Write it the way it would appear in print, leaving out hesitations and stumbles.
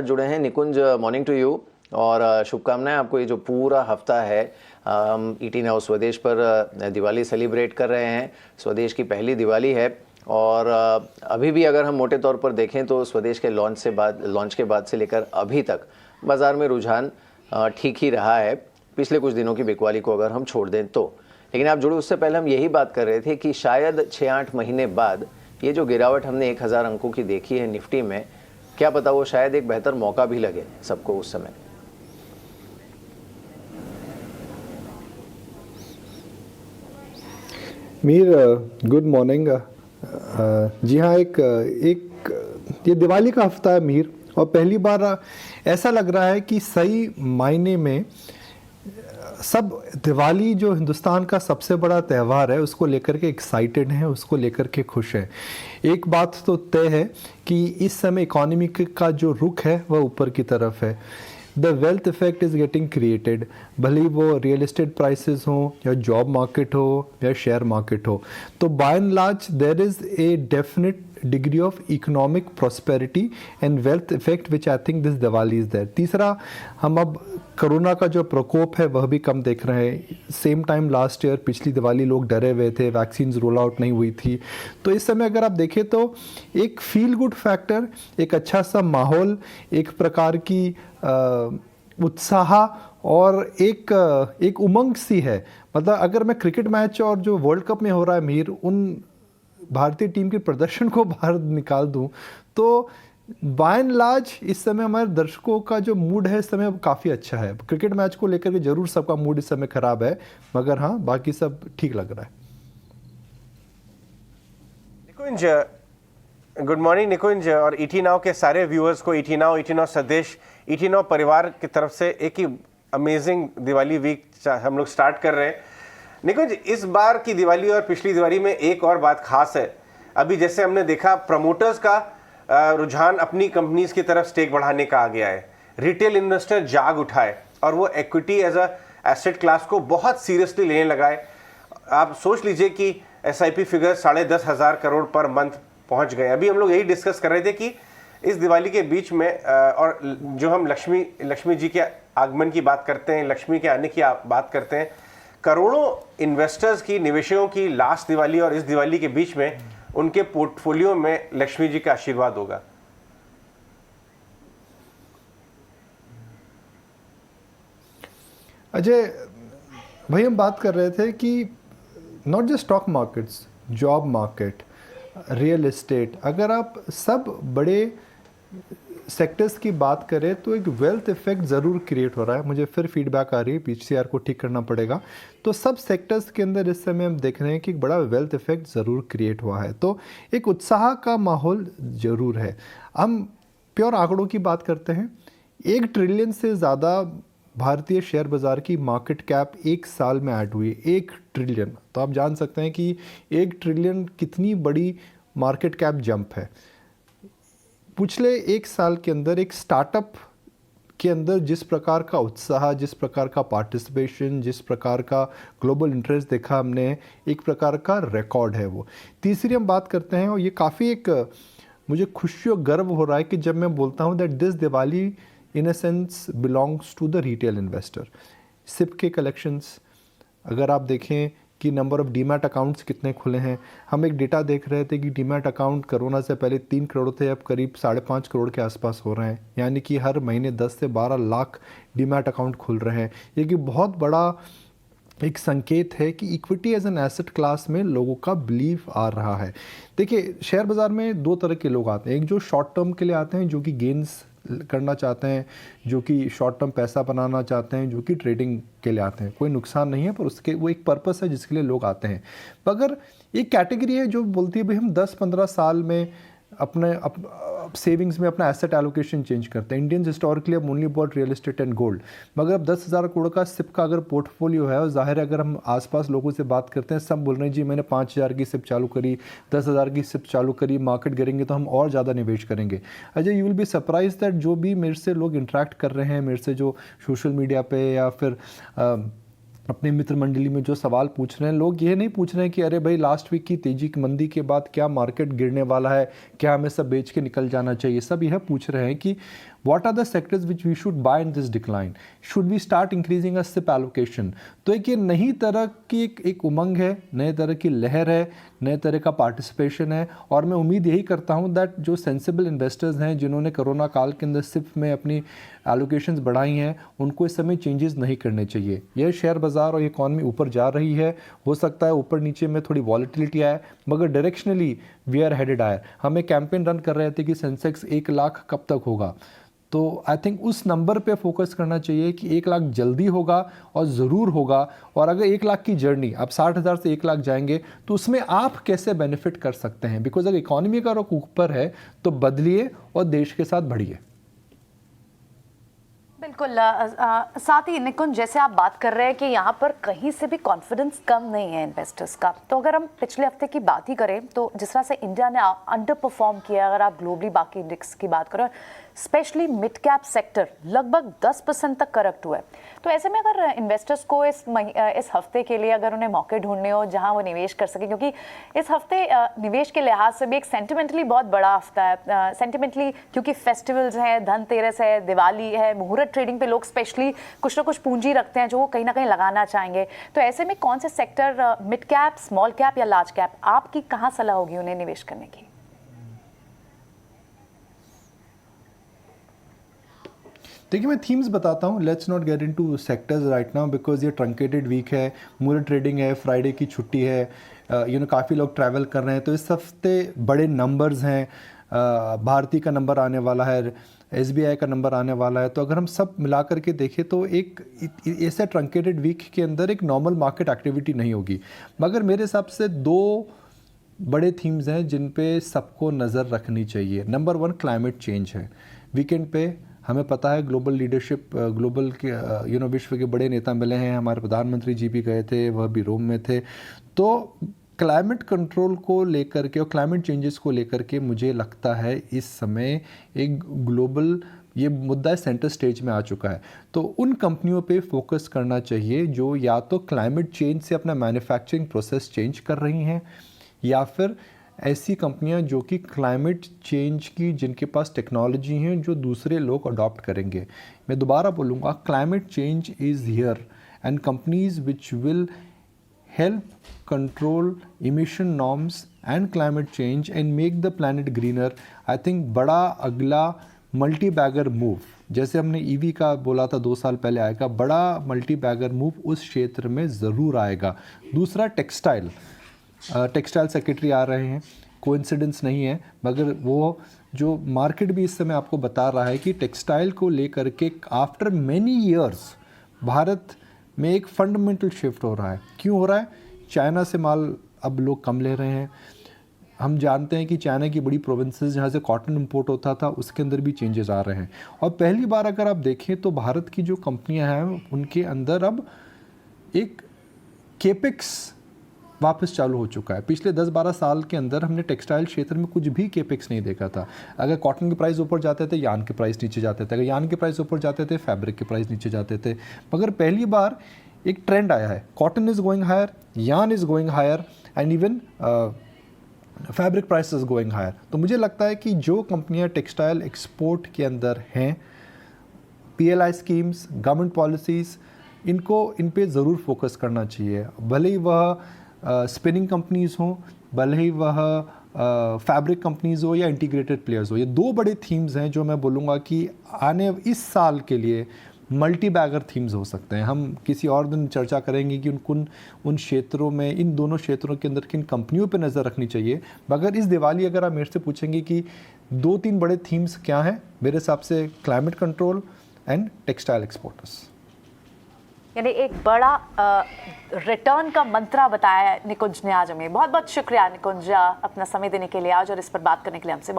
जुड़े हैं। निकुंज, morning to you और शुभकामनाएं आपको। ये जो पूरा हफ्ता है हम ईटी नाउ स्वदेश पर दिवाली सेलिब्रेट कर रहे हैं। स्वदेश की पहली दिवाली है और अभी भी अगर हम मोटे तौर पर देखें तो स्वदेश के लॉन्च के बाद से लेकर अभी तक बाज़ार में रुझान ठीक ही रहा है, पिछले कुछ दिनों की बिकवाली को अगर हम छोड़ दें तो। लेकिन आप जुड़े उससे पहले हम यही बात कर रहे थे कि शायद 6-8 महीने बाद ये जो गिरावट हमने 1000 अंकों की देखी है निफ्टी में, क्या पता वो शायद एक बेहतर मौका भी लगे सबको उस समय। Mir, good morning. जी हाँ, एक ये दिवाली का हफ्ता है मीर, और पहली बार ऐसा लग रहा है कि सही मायने में सब दिवाली जो हिंदुस्तान का सबसे बड़ा त्यौहार है उसको लेकर के एक्साइटेड हैं, उसको लेकर के खुश हैं। एक बात तो तय है कि इस समय इकोनॉमी का जो रुख है वह ऊपर की तरफ है। The wealth effect is getting created, भले वो रियल एस्टेट प्राइसेस हो या जॉब मार्केट हो या शेयर मार्केट हो, तो by and large there is a definite degree of economic prosperity and wealth effect which I think this Diwali is there. तीसरा, हम अब कोरोना का जो प्रकोप है वह भी कम देख रहे हैं। सेम टाइम लास्ट ईयर पिछली दिवाली लोग डरे हुए थे, वैक्सीन रोल आउट नहीं हुई थी। तो इस समय अगर आप देखें तो एक फील गुड फैक्टर, एक अच्छा सा माहौल, एक प्रकार की उत्साह और एक उमंग सी है। मतलब अगर मैं क्रिकेट मैच और जो वर्ल्ड कप में हो रहा है मीर, उन भारतीय टीम के प्रदर्शन को बाहर निकाल दूं तो बाय एंड लार्ज इस समय हमारे दर्शकों का जो मूड है इस समय काफ़ी अच्छा है। क्रिकेट मैच को लेकर के जरूर सबका मूड इस समय खराब है, मगर हाँ बाकी सब ठीक लग रहा है। निकुंज, गुड मॉर्निंग निकुंज, और ईटी नाउ के सारे व्यूअर्स को ईटी नाउ स्वदेश, ईटी नाउ परिवार की तरफ से एक ही अमेजिंग दिवाली वीक हम लोग स्टार्ट कर रहे हैं। निकुंज, इस बार की दिवाली और पिछली दिवाली में एक और बात खास है। अभी जैसे हमने देखा प्रमोटर्स का रुझान अपनी कंपनीज की तरफ स्टेक बढ़ाने का आ गया है। रिटेल इन्वेस्टर जाग उठाए और वो equity as a asset class को बहुत सीरियसली लेने लगा है। आप सोच लीजिए कि SIP figure 10,500 crore per month पहुंच गए। अभी हम लोग यही डिस्कस कर रहे थे कि इस दिवाली के बीच में और जो हम लक्ष्मी जी के आगमन की बात करते हैं, लक्ष्मी के आने की बात करते हैं, करोड़ों इन्वेस्टर्स की, निवेशकों की लास्ट दिवाली और इस दिवाली के बीच में उनके पोर्टफोलियो में लक्ष्मी जी का आशीर्वाद होगा। अजय भाई, हम बात कर रहे थे कि not just stock markets, job market, real estate, अगर आप सब बड़े सेक्टर्स की बात करें तो एक वेल्थ इफेक्ट ज़रूर क्रिएट हो रहा है। मुझे फिर फीडबैक आ रही है, पीसीआर को ठीक करना पड़ेगा। तो सब सेक्टर्स के अंदर इस समय हम देख रहे हैं कि एक बड़ा वेल्थ इफेक्ट ज़रूर क्रिएट हुआ है। तो एक उत्साह का माहौल ज़रूर है। हम प्योर आंकड़ों की बात करते हैं। 1 ट्रिलियन से ज़्यादा भारतीय शेयर बाज़ार की मार्केट कैप एक साल में ऐड हुई। 1 ट्रिलियन, तो आप जान सकते हैं कि 1 ट्रिलियन कितनी बड़ी मार्केट कैप जंप है। पिछले 1 साल के अंदर एक स्टार्टअप के अंदर जिस प्रकार का उत्साह, जिस प्रकार का पार्टिसिपेशन, जिस प्रकार का ग्लोबल इंटरेस्ट देखा हमने, एक प्रकार का रिकॉर्ड है वो। तीसरी हम बात करते हैं, और ये काफ़ी एक मुझे खुशी और गर्व हो रहा है कि जब मैं बोलता हूँ that this Diwali in a sense belongs to the retail investor. SIP के कलेक्शंस अगर आप देखें कि नंबर ऑफ डीमैट अकाउंट्स कितने खुले हैं। हम एक डेटा देख रहे थे कि डीमैट अकाउंट कोरोना से पहले 3 करोड़ थे, अब करीब 5.5 करोड़ के आसपास हो रहे हैं। यानी कि हर महीने 10 से 12 लाख डीमैट अकाउंट खुल रहे हैं। ये कि बहुत बड़ा एक संकेत है कि equity as an asset class में लोगों का बिलीव आ रहा है। देखिए, शेयर बाज़ार में 2 तरह के लोग आते हैं। एक जो शॉर्ट टर्म के लिए आते हैं, जो कि गेंस करना चाहते हैं, जो कि शॉर्ट टर्म पैसा बनाना चाहते हैं, जो कि ट्रेडिंग के लिए आते हैं। कोई नुकसान नहीं है, पर उसके वो एक पर्पस है जिसके लिए लोग आते हैं। मगर एक कैटेगरी है जो बोलती है भाई हम 10-15 साल में अपने सेविंग्स में अपना एसेट एलोकेशन चेंज करते हैं। इंडियंस हिस्टोरिकली अब only about real estate and gold. मगर अब 10,000 करोड़ का सिप का अगर पोर्टफोलियो है, और जाहिर है अगर हम आसपास लोगों से बात करते हैं, सब बोल रहे हैं जी मैंने 5,000 की सिप चालू करी, 10,000 की सिप चालू करी, मार्केट गिरेंगे तो हम और ज़्यादा निवेश करेंगे। Ajay, you will be surprise that जो भी मेरे से लोग इंटरेक्ट कर रहे हैं, मेरे से जो सोशल मीडिया पे या फिर अपने मित्र मंडली में जो सवाल पूछ रहे हैं, लोग ये नहीं पूछ रहे हैं कि अरे भाई लास्ट वीक की तेजी की मंदी के बाद क्या मार्केट गिरने वाला है, क्या हमें सब बेच के निकल जाना चाहिए। सब यह पूछ रहे हैं कि What are the sectors which we should buy in this decline? Should we start increasing our SIP allocation? तो एक ये नई तरह की एक उमंग है, नए तरह की लहर है, नए तरह का पार्टिसिपेशन है, और मैं उम्मीद यही करता हूँ दैट जो सेंसिबल इन्वेस्टर्स हैं जिन्होंने कोरोना काल के अंदर सिप में अपनी एलोकेशंस बढ़ाई हैं, उनको इस समय चेंजेस नहीं करने चाहिए। यह शेयर बाज़ार और इकॉनमी ऊपर जा रही है, हो सकता है ऊपर नीचे में थोड़ी वॉलेटिलिटी आए, मगर डायरेक्शनली वी आर हेडेड आए। हम एक कैंपेन रन कर रहे थे कि सेंसेक्स 1 लाख कब तक होगा, तो आई थिंक उस नंबर पे फोकस करना चाहिए कि 1 लाख जल्दी होगा और ज़रूर होगा। और अगर 1 लाख की जर्नी आप 60,000 से 1 लाख जाएंगे तो उसमें आप कैसे बेनिफिट कर सकते हैं, बिकॉज अगर इकॉनमी का रुख ऊपर है तो बदलिए और देश के साथ बढ़िए। बिल्कुल। साथ ही निकुंज, जैसे आप बात कर रहे हैं कि यहाँ पर कहीं से भी कॉन्फिडेंस कम नहीं है इन्वेस्टर्स का, तो अगर हम पिछले हफ्ते की बात ही करें तो जिस तरह से इंडिया ने अंडर परफॉर्म किया, अगर आप ग्लोबली बाकी इंडेक्स की बात करें, स्पेशली मिड कैप सेक्टर लगभग 10% तक करेक्ट हुआ है। तो ऐसे में अगर इन्वेस्टर्स को इस हफ्ते के लिए अगर उन्हें मौके ढूंढने हो जहां वो निवेश कर सके, क्योंकि इस हफ्ते निवेश के लिहाज से भी एक सेंटिमेंटली बहुत बड़ा हफ्ता है, सेंटिमेंटली, क्योंकि फेस्टिवल्स हैं, धनतेरस है, दिवाली है, मुहूर्त ट्रेडिंग पे लोग स्पेशली कुछ ना कुछ पूंजी रखते हैं जो वो कहीं ना कहीं लगाना चाहेंगे। तो ऐसे में कौन से sector, mid cap, small cap या लार्ज कैप, आपकी कहाँ सलाह होगी उन्हें निवेश करने की? देखिए, मैं थीम्स बताता हूँ। Let's not get into sectors right now because ये ट्रंकेटेड वीक है, मुहूर्त ट्रेडिंग है, फ्राइडे की छुट्टी है, काफ़ी लोग ट्रैवल कर रहे हैं, तो इस हफ्ते बड़े नंबर्स हैं। भारती का नंबर आने वाला है, SBI का नंबर आने वाला है, तो अगर हम सब मिला करके देखें तो एक ऐसे ट्रंकेटेड वीक के अंदर एक नॉर्मल मार्केट एक्टिविटी नहीं होगी। मगर मेरे हिसाब से 2 बड़े थीम्स हैं जिन पे सबको नज़र रखनी चाहिए। नंबर 1 क्लाइमेट चेंज है। वीकेंड पे हमें पता है ग्लोबल लीडरशिप, ग्लोबल के विश्व के बड़े नेता मिले हैं, हमारे प्रधानमंत्री जी भी गए थे, वह भी रोम में थे। तो क्लाइमेट कंट्रोल को लेकर के और क्लाइमेट चेंजेस को लेकर के मुझे लगता है इस समय एक ग्लोबल ये मुद्दा सेंटर स्टेज में आ चुका है। तो उन कंपनियों पे फोकस करना चाहिए जो या तो क्लाइमेट चेंज से अपना मैन्युफैक्चरिंग प्रोसेस चेंज कर रही हैं, या फिर ऐसी कंपनियां जो कि क्लाइमेट चेंज की जिनके पास टेक्नोलॉजी हैं जो दूसरे लोग अडॉप्ट करेंगे। मैं दोबारा बोलूँगा, climate change is here and companies which will help control emission norms and climate change and make the planet greener, I think बड़ा अगला मल्टी बैगर मूव, जैसे हमने EV का बोला था 2 साल पहले आएगा, बड़ा मल्टी बैगर मूव उस क्षेत्र में ज़रूर आएगा। दूसरा, टेक्सटाइल सेक्रेटरी आ रहे हैं, कोइंसिडेंस नहीं है, मगर वो जो मार्केट भी इस समय आपको बता रहा है कि टेक्सटाइल को लेकर के आफ्टर मैनी ईयर्स भारत में एक फंडामेंटल शिफ्ट हो रहा है। क्यों हो रहा है? चाइना से माल अब लोग कम ले रहे हैं। हम जानते हैं कि चाइना की बड़ी प्रोविंसेस जहाँ से कॉटन इंपोर्ट होता था उसके अंदर भी चेंजेस आ रहे हैं। और पहली बार अगर आप देखें तो भारत की जो कंपनियां हैं उनके अंदर अब एक केपेक्स वापस चालू हो चुका है। पिछले 10-12 साल के अंदर हमने टेक्सटाइल क्षेत्र में कुछ भी केपेक्स नहीं देखा था। अगर कॉटन के प्राइस ऊपर जाते थे, यार्न के प्राइस नीचे जाते थे, अगर यार्न के प्राइस ऊपर जाते थे, फैब्रिक के प्राइस नीचे जाते थे। मगर पहली बार एक ट्रेंड आया है, cotton is going higher, yarn is going higher and even fabric price is going higher. तो मुझे लगता है कि जो कंपनियाँ टेक्सटाइल एक्सपोर्ट के अंदर हैं, PLI स्कीम्स, गवर्नमेंट पॉलिसीज़, इन पे ज़रूर फोकस करना चाहिए। भले ही वह स्पिनिंग कंपनीज़ हों, भले ही वह फैब्रिक कंपनीज़ हो या इंटीग्रेटेड प्लेयर्स हो। ये 2 बड़े थीम्स हैं जो मैं बोलूँगा कि आने इस साल के लिए मल्टी बैगर थीम्स हो सकते हैं। हम किसी और दिन चर्चा करेंगे कि उन क्षेत्रों में, इन दोनों क्षेत्रों के अंदर किन कंपनियों पे नज़र रखनी चाहिए। मगर इस दिवाली अगर आप मेरे से पूछेंगे कि 2-3 बड़े थीम्स क्या हैं, मेरे हिसाब से climate control and textile exporters. यानी एक बड़ा रिटर्न का मंत्रा बताया है निकुंज ने आज हमें। बहुत बहुत शुक्रिया निकुंज अपना समय देने के लिए आज और इस पर बात करने के लिए हमसे।